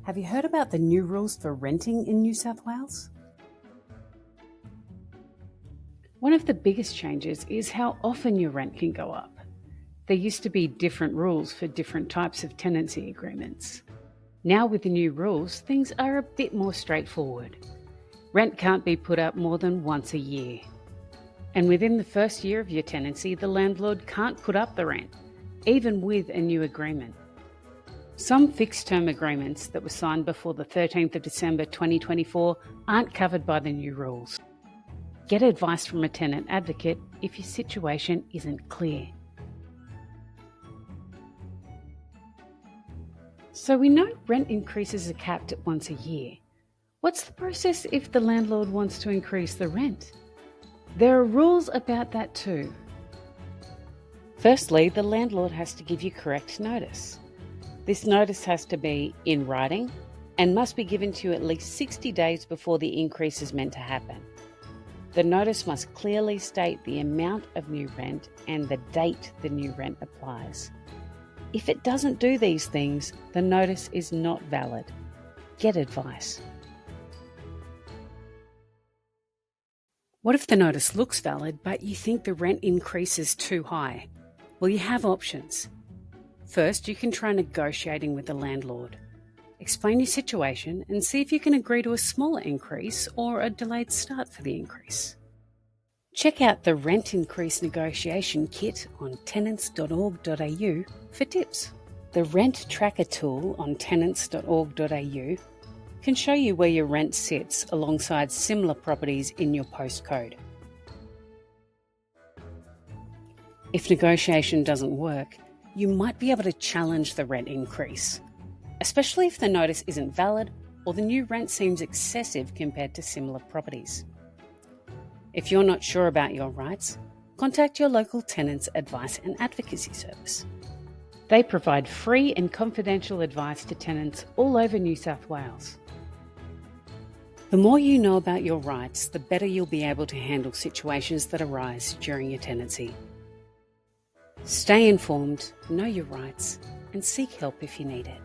Have you heard about the new rules for renting in New South Wales? One of the biggest changes is how often your rent can go up. There used to be different rules for different types of tenancy agreements. Now with the new rules, things are a bit more straightforward. Rent can't be put up more than once a year. And within the first year of your tenancy, the landlord can't put up the rent, even with a new agreement. Some fixed-term agreements that were signed before the 13th of December 2024 aren't covered by the new rules. Get advice from a tenant advocate if your situation isn't clear. So we know rent increases are capped at once a year. What's the process if the landlord wants to increase the rent? There are rules about that too. Firstly, the landlord has to give you correct notice. This notice has to be in writing and must be given to you at least 60 days before the increase is meant to happen. The notice must clearly state the amount of new rent and the date the new rent applies. If it doesn't do these things, the notice is not valid. Get advice. What if the notice looks valid, but you think the rent increase is too high? Well, you have options. First, you can try negotiating with the landlord. Explain your situation and see if you can agree to a smaller increase or a delayed start for the increase. Check out the Rent Increase Negotiation Kit on tenants.org.au for tips. The Rent Tracker tool on tenants.org.au can show you where your rent sits alongside similar properties in your postcode. If negotiation doesn't work, you might be able to challenge the rent increase, especially if the notice isn't valid or the new rent seems excessive compared to similar properties. If you're not sure about your rights, contact your local Tenants Advice and Advocacy Service. They provide free and confidential advice to tenants all over New South Wales. The more you know about your rights, the better you'll be able to handle situations that arise during your tenancy. Stay informed, know your rights, and seek help if you need it.